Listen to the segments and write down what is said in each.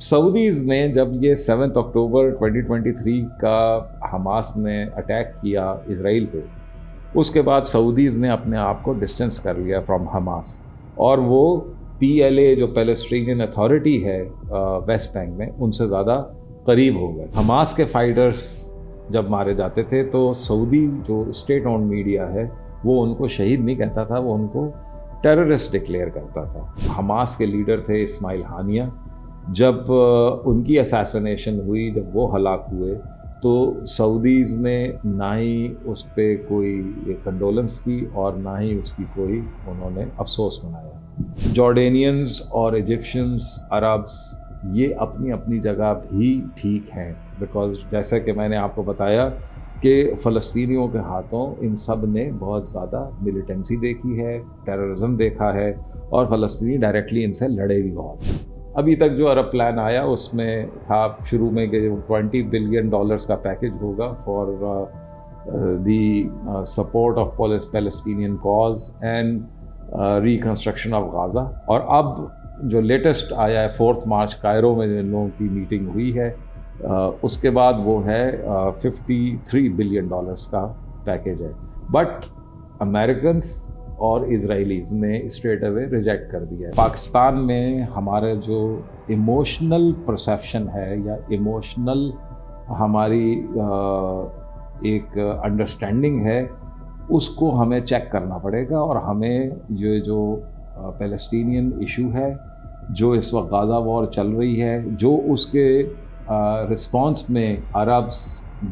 Saudis نے جب یہ 7 اکتوبر 2023 کا حماس نے اٹیک کیا اسرائیل پہ، اس کے بعد سعودیز نے اپنے آپ کو ڈسٹنس کر لیا فرام حماس، اور وہ PLA جو پیلسٹینین اتھارٹی ہے ویسٹ بینک میں، ان سے زیادہ قریب ہو گئے۔ حماس کے فائٹرز جب مارے جاتے تھے تو سعودی جو اسٹیٹ اونڈ میڈیا ہے وہ ان کو شہید نہیں کہتا تھا، وہ ان کو ٹیررسٹ ڈکلیئر کرتا تھا۔ حماس کے لیڈر تھے اسماعیل ہانیہ، جب ان کی اسیسنیشن ہوئی، جب وہ ہلاک ہوئے تو سعودیز نے نہ ہی اس پہ کوئی کنڈولنس کی اور نہ ہی اس کی کوئی انہوں نے افسوس منایا۔ جارڈینینز اور ایجپشنز، عربز، یہ اپنی اپنی جگہ بھی ٹھیک ہیں، بیکاز جیسا کہ میں نے آپ کو بتایا کہ فلسطینیوں کے ہاتھوں ان سب نے بہت زیادہ ملیٹنسی دیکھی ہے، ٹیررزم دیکھا ہے، اور فلسطینی ڈائریکٹلی ان سے لڑے بھی بہت ہیں۔ ابھی تک جو عرب پلان آیا اس میں تھا شروع میں کہ $20 بلین کا پیکج ہوگا for the support of Palestinian cause and reconstruction of غازہ، اور اب جو لیٹسٹ آیا ہے 4 مارچ کائرو میں جن لوگوں کی میٹنگ ہوئی ہے، اس کے بعد وہ ہے $53 بلین کا پیکج ہے، بٹ امریکنس اور اسرائیلیز نے اسٹریٹ اوے ریجیکٹ کر دیا ہے۔ پاکستان میں ہمارا جو ایموشنل پرسیپشن ہے یا ایموشنل ہماری ایک انڈرسٹینڈنگ ہے، اس کو ہمیں چیک کرنا پڑے گا، اور ہمیں جو پیلسٹینین ایشو ہے، جو اس وقت غازہ وار چل رہی ہے، جو اس کے رسپانس میں عربز،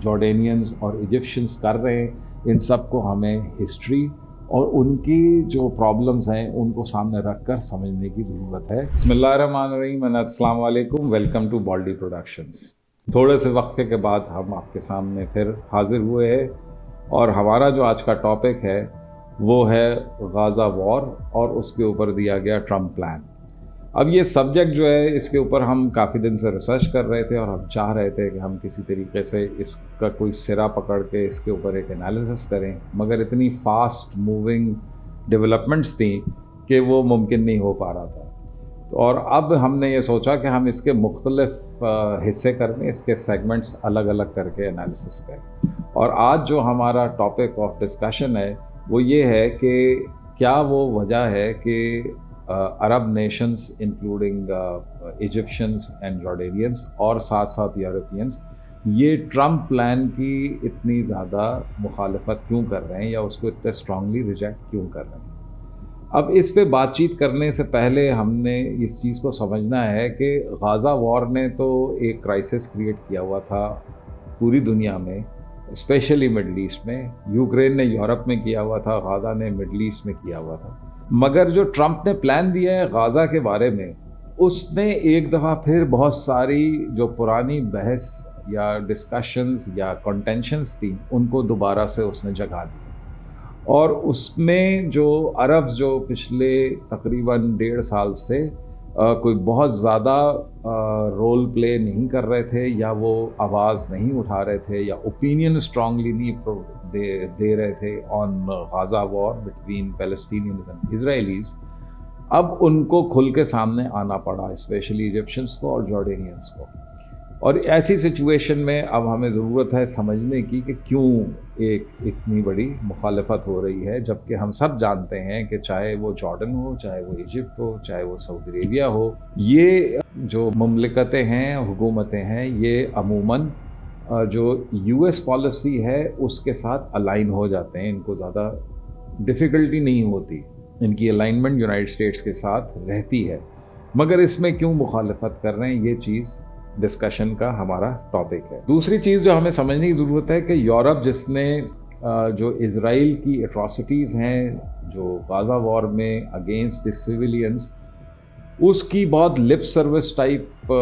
جارڈینینز اور ایجپشنز کر رہے ہیں، ان سب کو ہمیں ہسٹری اور ان کی جو پرابلمز ہیں ان کو سامنے رکھ کر سمجھنے کی ضرورت ہے۔ بسم اللہ الرحمن الرحیم، السلام علیکم، ویلکم ٹو بالڈی پروڈکشنز۔ تھوڑے سے وقفے کے بعد ہم آپ کے سامنے پھر حاضر ہوئے ہیں، اور ہمارا جو آج کا ٹاپک ہے وہ ہے غازہ وار، اور اس کے اوپر دیا گیا ٹرمپ پلان۔ اب یہ سبجیکٹ جو ہے اس کے اوپر ہم کافی دن سے ریسرچ کر رہے تھے، اور ہم چاہ رہے تھے کہ ہم کسی طریقے سے اس کا کوئی سرا پکڑ کے اس کے اوپر ایک انالیسس کریں، مگر اتنی فاسٹ موونگ ڈیولپمنٹس تھیں کہ وہ ممکن نہیں ہو پا رہا تھا۔ اور اب ہم نے یہ سوچا کہ ہم اس کے مختلف حصے کر دیں، اس کے سیگمنٹس الگ الگ کر کے انالیسس کریں۔ اور آج جو ہمارا ٹاپک آف ڈسکشن ہے وہ یہ ہے کہ کیا وہ وجہ ہے کہ عرب نیشنز انکلوڈنگ ایجپشنز اینڈ جارڈینینز اور ساتھ ساتھ یورپینز یہ ٹرمپ پلان کی اتنی زیادہ مخالفت کیوں کر رہے ہیں، یا اس کو اتنے اسٹرانگلی ریجیکٹ کیوں کر رہے ہیں۔ اب اس پہ بات چیت کرنے سے پہلے ہم نے اس چیز کو سمجھنا ہے کہ غازہ وار نے تو ایک کرائسس کریٹ کیا ہوا تھا پوری دنیا میں، اسپیشلی مڈل ایسٹ میں۔ یوکرین نے یورپ میں کیا ہوا تھا، غازہ نے مڈل ایسٹ میں کیا ہوا تھا، مگر جو ٹرمپ نے پلان دیا ہے غازہ کے بارے میں، اس نے ایک دفعہ پھر بہت ساری جو پرانی بحث یا ڈسکشنز یا کنٹینشنز تھیں ان کو دوبارہ سے اس نے جگا دی، اور اس میں جو عربز جو پچھلے تقریباً 1.5 سال سے کوئی بہت زیادہ رول پلے نہیں کر رہے تھے، یا وہ آواز نہیں اٹھا رہے تھے، یا اوپینین اسٹرانگلی نہیں دے رہے تھے on Gaza war between Palestinians and Israelis, اب ان کو کھل کے سامنے آنا پڑا، اسپیشلی ایجپشنس کو اور جارڈینینز کو۔ اور ایسی سچویشن میں اب ہمیں ضرورت ہے سمجھنے کی کہ کیوں ایک اتنی بڑی مخالفت ہو رہی ہے، جبکہ ہم سب جانتے ہیں کہ چاہے وہ جارڈن ہو، چاہے وہ ایجپٹ ہو، چاہے وہ سعودی عربیہ ہو، یہ جو مملکتیں ہیں، حکومتیں ہیں، یہ عموماً جو US پالیسی ہے اس کے ساتھ الائن ہو جاتے ہیں، ان کو زیادہ ڈیفیکلٹی نہیں ہوتی، ان کی الائنمنٹ یونائٹڈ اسٹیٹس کے ساتھ رہتی ہے، مگر اس میں کیوں مخالفت کر رہے ہیں، یہ چیز ڈسکشن کا ہمارا ٹاپک ہے۔ دوسری چیز جو ہمیں سمجھنے کی ضرورت ہے کہ یورپ جس نے جو اسرائیل کی اٹراسٹیز ہیں جو غازہ وار میں اگینسٹ دی سویلینز، اس کی بہت لپ سروس ٹائپ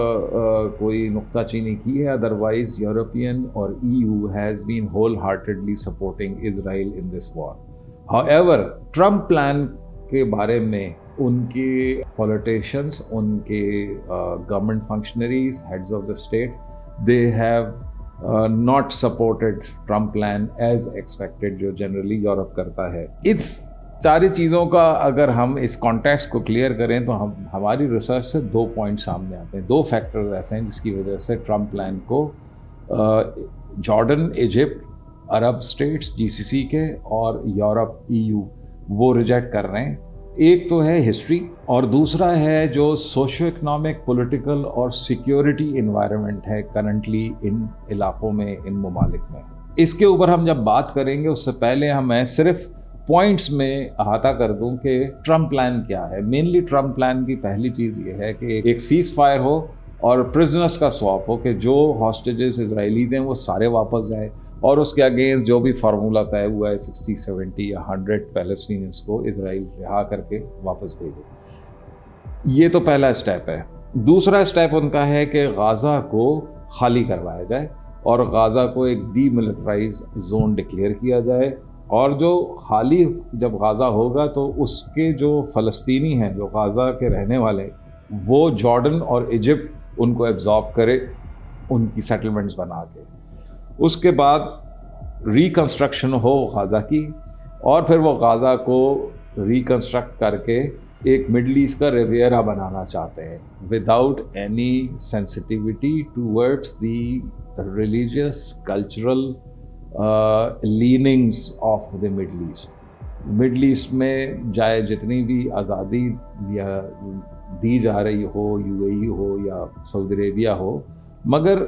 کوئی نکتہ چینی کی ہے، ادروائز یورپین اور EU has been wholeheartedly supporting Israel in this war. However, Trump plan کے بارے میں ان کے پولیٹیشنز، ان کے government functionaries, heads of the state, they have not supported Trump plan as expected, جو جنرلی یورپ کرتا ہے۔ اٹس ساری چیزوں کا اگر ہم اس کانٹیکسٹ کو کلیئر کریں تو ہماری ریسرچ سے 2 پوائنٹ سامنے آتے ہیں. 2 فیکٹرز ایسے ہیں جس کی وجہ سے ٹرمپ پلان کو جارڈن، ایجپٹ، عرب اسٹیٹس GCC کے اور یورپ EU وہ ریجیکٹ کر رہے ہیں. ایک تو ہے ہسٹری اور دوسرا ہے جو سوشو اکنامک، پولیٹیکل اور سیکیورٹی انوائرمنٹ ہے کرنٹلی ان علاقوں میں، ان ممالک میں. اس کے اوپر ہم جب بات کریں گے اس سے پہلے میں صرف پوائنٹس میں احاطہ کر دوں کہ ٹرمپ پلان کیا ہے. مینلی ٹرمپ پلان کی پہلی چیز یہ ہے کہ ایک سیز فائر ہو اور پرزنرس کا سواپ ہو، کہ جو ہاسٹیجز اسرائیلیز ہیں وہ سارے واپس جائیں، اور اس کے اگینسٹ جو بھی فارمولہ طے ہوا ہے 60، 70 یا 100 پیلسٹینینس کو اسرائیل رہا کر کے واپس بھیجے. یہ تو پہلا اسٹیپ ہے. دوسرا اسٹیپ ان کا ہے کہ غازہ کو خالی کروایا جائے اور غازہ کو ایک ڈی ملٹرائز زون ڈکلیئر کیا جائے، اور جو خالی جب غازہ ہوگا تو اس کے جو فلسطینی ہیں، جو غازہ کے رہنے والے، وہ جارڈن اور ایجپٹ ان کو ایبزارب کرے، ان کی سیٹلمنٹس بنا کے. اس کے بعد ریکنسٹرکشن ہو غازہ کی، اور پھر وہ غازہ کو ریکنسٹرکٹ کر کے ایک مڈل ایسٹ کا ریویرا بنانا چاہتے ہیں without any sensitivity towards the religious cultural leanings of the Middle East. Middle East میں چاہے جتنی بھی آزادی یا دی جا رہی ہو، UAE ہو یا سعودی عربیہ ہو، مگر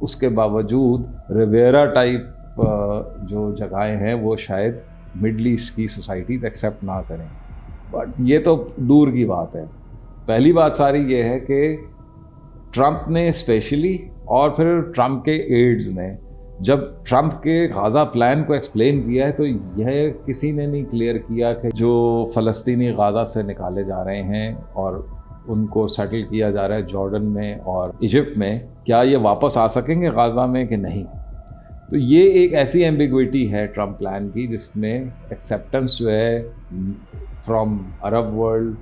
اس کے باوجود ریویرا ٹائپ جو جگہیں ہیں وہ شاید مڈل ایسٹ کی سوسائٹیز ایکسیپٹ نہ کریں. بٹ یہ تو دور کی بات ہے. پہلی بات ساری یہ ہے کہ ٹرمپ نے اسپیشلی، اور پھر ٹرمپ کے ایڈز نے، جب ٹرمپ کے غازہ پلان کو ایکسپلین کیا ہے تو یہ کسی نے نہیں کلیئر کیا کہ جو فلسطینی غازہ سے نکالے جا رہے ہیں اور ان کو سیٹل کیا جا رہا ہے جارڈن میں اور ایجپٹ میں، کیا یہ واپس آ سکیں گے غازہ میں کہ نہیں. تو یہ ایک ایسی ایمبیگوٹی ہے ٹرمپ پلان کی جس میں ایکسیپٹنس جو ہے from Arab world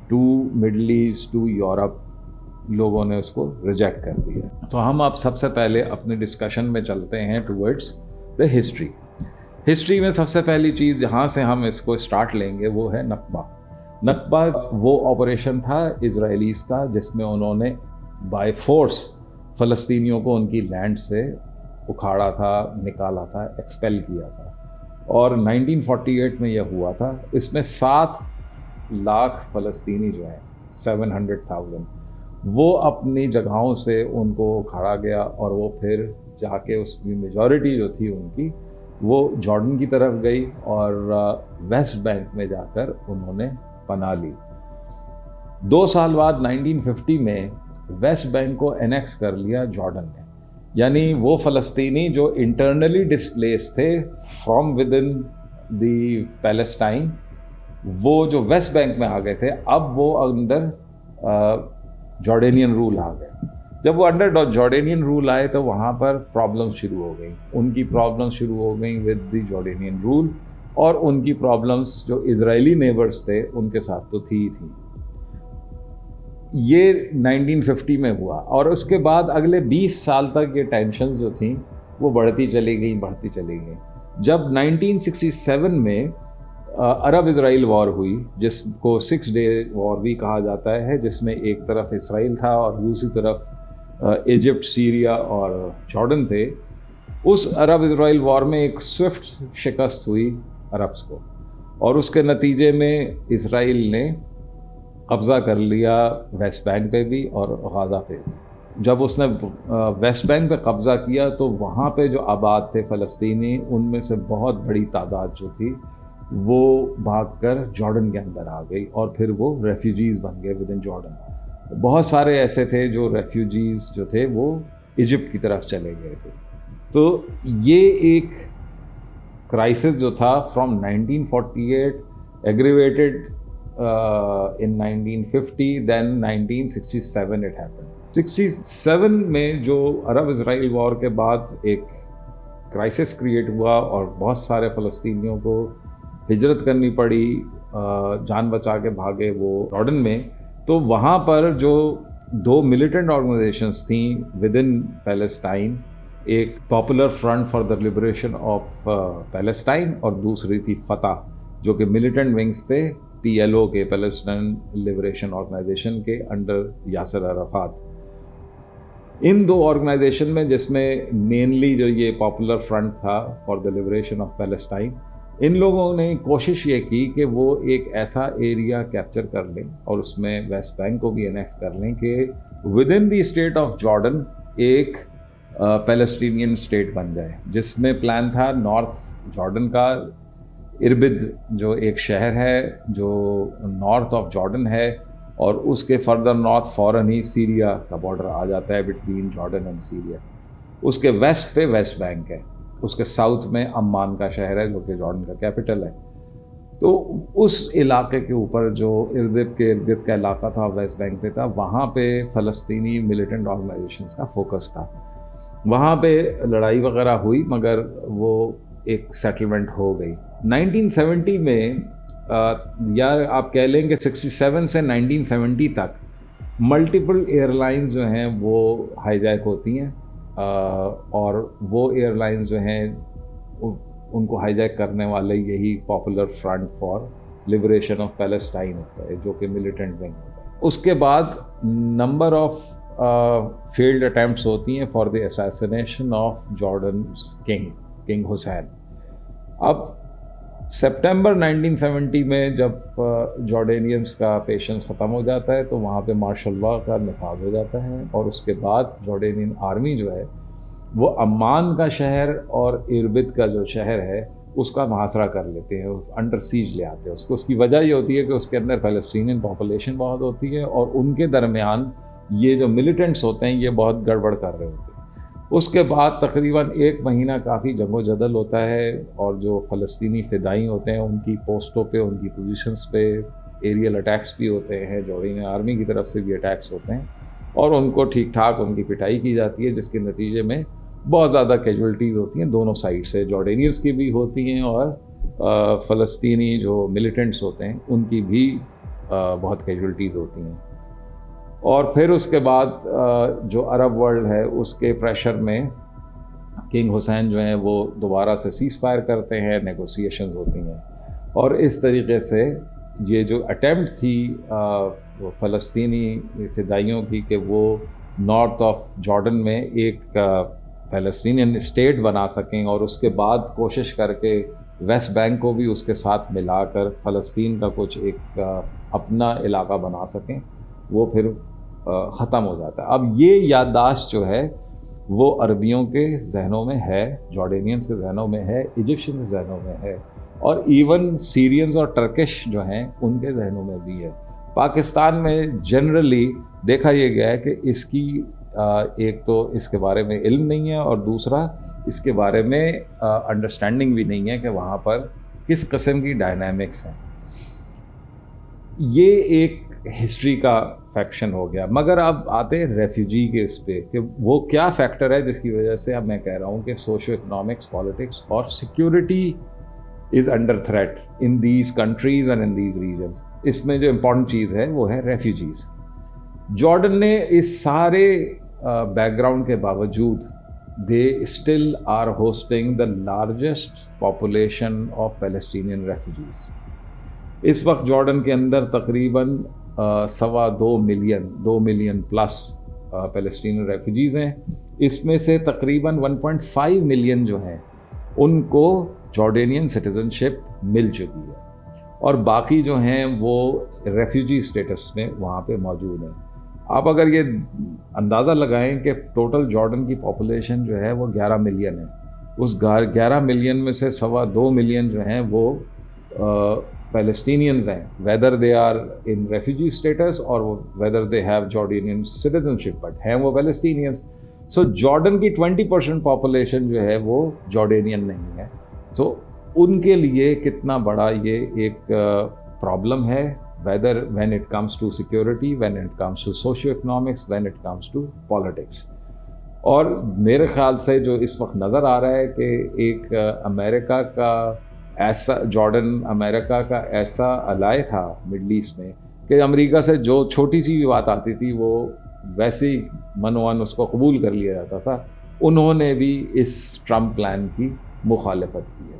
to Middle East to Europe, لوگوں نے اس کو ریجیکٹ کر دیا. تو ہم اب سب سے پہلے اپنے ڈسکشن میں چلتے ہیں ٹورڈس دا ہسٹری. ہسٹری میں سب سے پہلی چیز جہاں سے ہم اس کو اسٹارٹ لیں گے وہ ہے نکبہ. نکبہ وہ آپریشن تھا اسرائیلیز کا جس میں انہوں نے بائی فورس فلسطینیوں کو ان کی لینڈ سے اکھاڑا تھا، نکالا تھا، ایکسپیل کیا تھا. اور 1948 میں یہ ہوا تھا. اس میں 7 لاکھ فلسطینی جو ہیں، 700,000، وہ اپنی جگہوں سے ان کو اکھاڑا گیا، اور وہ پھر جا کے اس کی میجورٹی جو تھی ان کی وہ جارڈن کی طرف گئی اور ویسٹ بینک میں جا کر انہوں نے پناہ لی. 2 سال بعد 1950 میں ویسٹ بینک کو انیکس کر لیا جارڈن نے. یعنی وہ فلسطینی جو انٹرنلی ڈسپلیس تھے from with in the Palestine, وہ جو ویسٹ بینک میں آ گئے تھے، اب وہ انڈر جارڈینین رول آ گئے. جب وہ انڈر جارڈینین رول آئے تو وہاں پر پرابلم شروع ہو گئیں. ان کی پرابلم شروع ہو گئیں ود دی جارڈینین رول، اور ان کی پرابلمس جو اسرائیلی نیبرز تھے ان کے ساتھ تو تھی ہی تھی. یہ 1950 میں ہوا، اور اس کے بعد اگلے 20 سال تک یہ ٹینشنز جو تھیں وہ بڑھتی چلی گئیں. جب 1967 میں عرب اسرائیل وار ہوئی، جس کو 6 ڈے وار بھی کہا جاتا ہے، جس میں ایک طرف اسرائیل تھا اور دوسری طرف ایجپٹ، سیریا اور جارڈن تھے. اس عرب اسرائیل وار میں ایک سوئفٹ شکست ہوئی عربس کو، اور اس کے نتیجے میں اسرائیل نے قبضہ کر لیا ویسٹ بینک پہ بھی اور غازہ پہ بھی. جب اس نے ویسٹ بینک پہ قبضہ کیا تو وہاں پہ جو آباد تھے فلسطینی، ان میں سے بہت بڑی تعداد جو تھی وہ بھاگ کر جارڈن کے اندر آ گئی، اور پھر وہ ریفیوجیز بن گئے ود ان جارڈن. بہت سارے ایسے تھے جو ریفیوجیز جو تھے وہ ایجپٹ کی طرف چلے گئے تھے. تو یہ ایک کرائسس جو تھا from 1948 ایگریویٹڈ in 1950, then 1967 it happened. 67 میں جو عرب اسرائیل وار کے بعد ایک کرائسس کریٹ ہوا اور بہت سارے فلسطینیوں کو ہجرت کرنی پڑی، جان بچا کے بھاگے وہ جارڈن میں. تو وہاں پر جو 2 ملیٹنٹ آرگنائزیشنز تھیں ود ان پیلسٹائن، ایک popular front for the liberation of Palestine اور دوسری تھی فتح، جو کہ ملیٹنٹ ونگز تھے PLO کے، پیلسٹائن لبریشن آرگنائزیشن کے انڈر یاسر عرفات. ان دو آرگنائزیشن میں، جس میں مینلی جو یہ پاپولر فرنٹ تھا for the liberation of Palestine, ان لوگوں نے کوشش یہ کی کہ وہ ایک ایسا ایریا کیپچر کر لیں اور اس میں ویسٹ بینک کو بھی انیکس کر لیں کہ with in the state of Jordan ایک پیلسٹینین اسٹیٹ بن جائے، جس میں پلان تھا نارتھ جارڈن کا اربد جو ایک شہر ہے جو نارتھ آف جارڈن ہے، اور اس کے فردر نارتھ فوراً ہی سیریا کا بارڈر آ جاتا ہے بٹوین جارڈن اینڈ سیریا. اس کے ویسٹ پہ ویسٹ بینک ہے، اس کے ساؤتھ میں عمان کا شہر ہے جو کہ جارڈن کا کیپٹل ہے. تو اس علاقے کے اوپر جو ارد گرد کا علاقہ تھا ویسٹ بینک پہ تھا، وہاں پہ فلسطینی ملیٹنٹ آرگنائزیشنز کا فوکس تھا. وہاں پہ لڑائی وغیرہ ہوئی مگر وہ ایک سیٹلمنٹ ہو گئی. 1970 میں یا آپ کہہ لیں کہ 67 سے 1970 تک ملٹیپل ایئر لائنز جو ہیں وہ ہائی جیک ہوتی ہیں، اور وہ ایئر لائنز جو ہیں ان کو ہائی جیک کرنے والے یہی popular front for liberation of Palestine ہوتا ہے جو کہ ملیٹنٹ ونگ ہوتا ہے. اس کے بعد نمبر آف فیلڈ اٹیمپٹس ہوتی ہیں for the assassination of Jordan King Hussein. اب سپٹمبر 1970 میں جب جارڈینینز کا پیشنس ختم ہو جاتا ہے تو وہاں پہ مارشل لاء کا نفاذ ہو جاتا ہے، اور اس کے بعد جارڈینین آرمی جو ہے وہ عمان کا شہر اور اربد کا جو شہر ہے اس کا محاصرہ کر لیتے ہیں، انڈر سیج لے آتے ہیں اس کو. اس کی وجہ یہ ہوتی ہے کہ اس کے اندر فلسطینین پاپولیشن بہت ہوتی ہے اور ان کے درمیان یہ جو ملیٹنٹس ہوتے ہیں یہ بہت گڑبڑ کر رہے ہوتے ہیں. اس کے بعد تقریباً 1 مہینہ کافی جنگ و جدل ہوتا ہے، اور جو فلسطینی فدائی ہوتے ہیں ان کی پوسٹوں پہ، ان کی پوزیشنز پہ ایریل اٹیکس بھی ہوتے ہیں، جارڈینین آرمی کی طرف سے بھی اٹیکس ہوتے ہیں، اور ان کو ٹھیک ٹھاک ان کی پٹائی کی جاتی ہے، جس کے نتیجے میں بہت زیادہ کیجولٹیز ہوتی ہیں دونوں سائڈ سے، جارڈینینز کی بھی ہوتی ہیں اور فلسطینی جو ملیٹنٹس ہوتے ہیں ان کی بھی بہت کیجولٹیز ہوتی ہیں. اور پھر اس کے بعد جو عرب ورلڈ ہے اس کے پریشر میں کنگ حسین جو ہیں وہ دوبارہ سے سیز فائر کرتے ہیں، نیگوسیشنز ہوتی ہیں، اور اس طریقے سے یہ جو اٹیمپٹ تھی فلسطینی فدائیوں کی کہ وہ نارتھ آف جارڈن میں ایک فلسطینین اسٹیٹ بنا سکیں، اور اس کے بعد کوشش کر کے ویسٹ بینک کو بھی اس کے ساتھ ملا کر فلسطین کا کچھ ایک اپنا علاقہ بنا سکیں، وہ پھر ختم ہو جاتا ہے. اب یہ یادداشت جو ہے وہ عربیوں کے ذہنوں میں ہے، جارڈینینز کے ذہنوں میں ہے، ایجپشین کے ذہنوں میں ہے، اور ایون سیرینز اور ٹرکش جو ہیں ان کے ذہنوں میں بھی ہے. پاکستان میں جنرلی دیکھا یہ گیا ہے کہ اس کی ایک تو اس کے بارے میں علم نہیں ہے، اور دوسرا اس کے بارے میں انڈرسٹینڈنگ بھی نہیں ہے کہ وہاں پر کس قسم کی ڈائنامکس ہیں. یہ ایک ہسٹری کا فیکشن ہو گیا. مگر اب آتے ہیں ریفیوجی کے اس پہ کہ وہ کیا فیکٹر ہے جس کی وجہ سے اب میں کہہ رہا ہوں کہ سوشو اکنامکس، پالیٹکس اور security is under threat in these countries and in these regions. اس میں جو امپورٹنٹ چیز ہے وہ ہے ریفیوجیز. جارڈن نے اس سارے بیک گراؤنڈ کے باوجود they still are hosting the largest population of Palestinian refugees. اس وقت جارڈن کے اندر تقریباً 2 ملین پلس پیلسٹینین ریفیوجیز ہیں. اس میں سے تقریباً 1.5 ملین جو ہیں ان کو جارڈینین سٹیزن شپ مل چکی ہے، اور باقی جو ہیں وہ ریفیوجی اسٹیٹس میں وہاں پہ موجود ہیں. آپ اگر یہ اندازہ لگائیں کہ ٹوٹل جارڈن کی پاپولیشن جو ہے وہ 11 ملین ہے، اس 11 ملین میں سے 2.25 ملین جو ہیں وہ پیلسٹینینز ہیں، whether they are in refugee status اور whether they have Jordanian citizenship, but ہیں وہ پیلسٹینینز. سو جارڈن کی 20% پاپولیشن جو ہے وہ جارڈینین نہیں ہے. سو ان کے لیے کتنا بڑا یہ ایک پرابلم ہے، whether when it comes to security, when it comes to socio-economics, when it comes to politics. اور میرے خیال سے جو اس وقت نظر آ رہا ہے کہ ایک امریکہ کا ایسا جارڈن امریکہ کا ایسا الائے تھا مڈل ایسٹ میں کہ امریکہ سے جو چھوٹی سی بھی بات آتی تھی وہ ویسے ہی منوان اس کو قبول کر لیا جاتا تھا. انہوں نے بھی اس ٹرمپ پلان کی مخالفت کی ہے.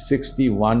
61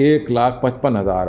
1,55,000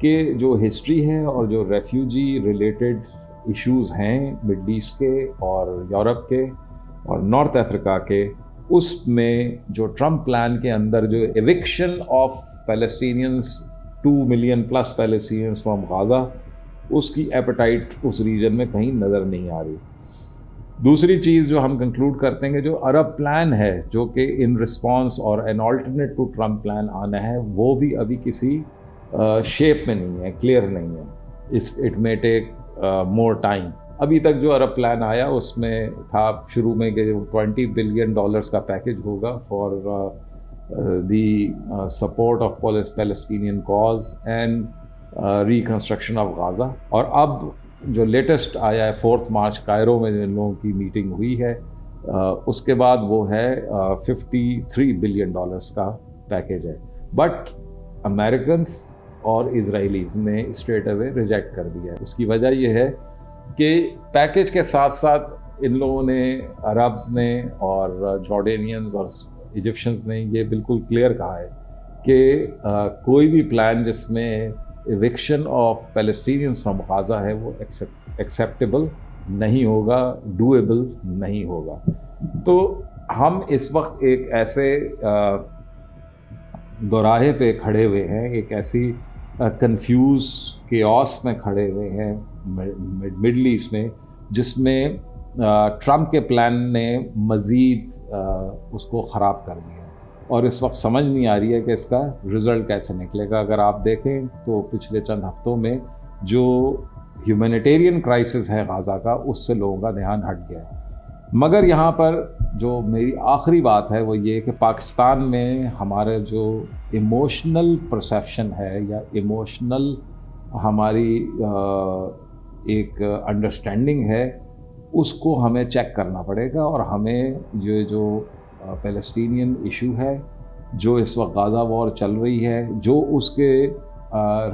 کہ جو ہسٹری ہے اور جو ریفیوجی ریلیٹڈ ایشوز ہیں مڈل ایسٹ کے اور یورپ کے اور نارتھ افریقہ کے، اس میں جو ٹرمپ پلان کے اندر جو eviction of Palestinians 2 million plus Palestinians from Gaza, اس کی ایپیٹائٹ اس ریجن میں کہیں نظر نہیں آ رہی۔ دوسری چیز جو ہم کنکلوڈ کرتے ہیں کہ جو عرب پلان ہے جو کہ ان رسپانس اور an alternate to Trump plan آنا ہے، وہ بھی ابھی کسی شیپ میں نہیں ہے، کلیئر نہیں ہے، it may take more time. ابھی تک جو عرب پلان آیا اس میں تھا شروع میں کہ $20 بلین کا پیکج ہوگا for the support of Palestinian cause and reconstruction of غازہ، اور اب جو لیٹسٹ آیا ہے 4 مارچ کائرو میں جن لوگوں کی میٹنگ ہوئی ہے، اس کے بعد وہ ہے $53 بلین کا پیکج ہے۔ بٹ امریکنس اور اسرائیلیز نے اسٹریٹ اوے ریجیکٹ کر دیا ہے۔ اس کی وجہ یہ ہے کہ پیکج کے ساتھ ساتھ ان لوگوں نے، عربز نے اور جارڈینینز اور ایجپشنز نے یہ بالکل کلیئر کہا ہے کہ کوئی بھی پلان جس میں ایوکشن آف پیلسٹینینز فرام غازہ ہے وہ ایکسیپٹیبل نہیں ہوگا، ڈویبل نہیں ہوگا۔ تو ہم اس وقت ایک ایسے دوراہے پہ کھڑے ہوئے ہیں، ایک ایسی کنفیوز کیوس میں کھڑے ہوئے ہیں مڈل ایسٹ میں، جس میں ٹرمپ کے پلان نے مزید اس کو خراب کر دیا، اور اس وقت سمجھ نہیں آ رہی ہے کہ اس کا رزلٹ کیسے نکلے گا۔ اگر آپ دیکھیں تو پچھلے چند ہفتوں میں جو ہیومینیٹیرین کرائسس ہے غازہ کا، اس سے لوگوں کا دھیان ہٹ گیا ہے۔ مگر یہاں پر جو میری آخری بات ہے وہ یہ کہ پاکستان میں ہمارا جو ایموشنل پرسیپشن ہے یا ایموشنل ہماری ایک انڈرسٹینڈنگ ہے، اس کو ہمیں چیک کرنا پڑے گا، اور ہمیں جو پیلسٹینین ایشو ہے، جو اس وقت غازہ وار چل رہی ہے، جو اس کے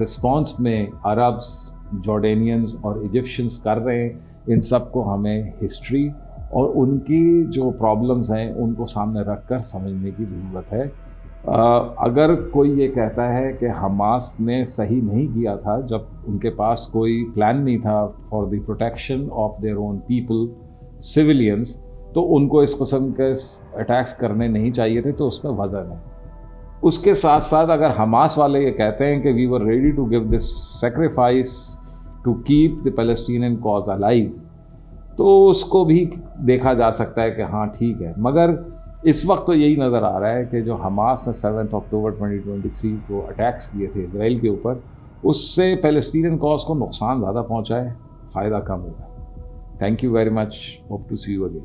رسپانس میں عربز، جارڈینینز اور ایجپشنز کر رہے ہیں، ان سب کو ہمیں ہسٹری اور ان کی جو پرابلمز ہیں ان کو سامنے رکھ کر سمجھنے کی ضرورت ہے۔ اگر کوئی یہ کہتا ہے کہ حماس نے صحیح نہیں کیا تھا جب ان کے پاس کوئی پلان نہیں تھا for the protection of their own people, civilians, تو ان کو اس قسم کے اٹیکس کرنے نہیں چاہیے تھے، تو اس میں وزن ہے۔ اس کے ساتھ ساتھ اگر حماس والے یہ کہتے ہیں کہ we were ready to give this sacrifice to keep the Palestinian cause alive, تو اس کو بھی دیکھا جا سکتا ہے کہ ہاں ٹھیک ہے۔ مگر اس وقت تو یہی نظر آ رہا ہے کہ جو حماس نے 7 اکتوبر 2023 کو اٹیکس کیے تھے اسرائیل کے اوپر، اس سے پیلسٹینین کاز کو نقصان زیادہ پہنچا ہے، فائدہ کم ہوا ہے۔ Thank you very much, hope to see you again.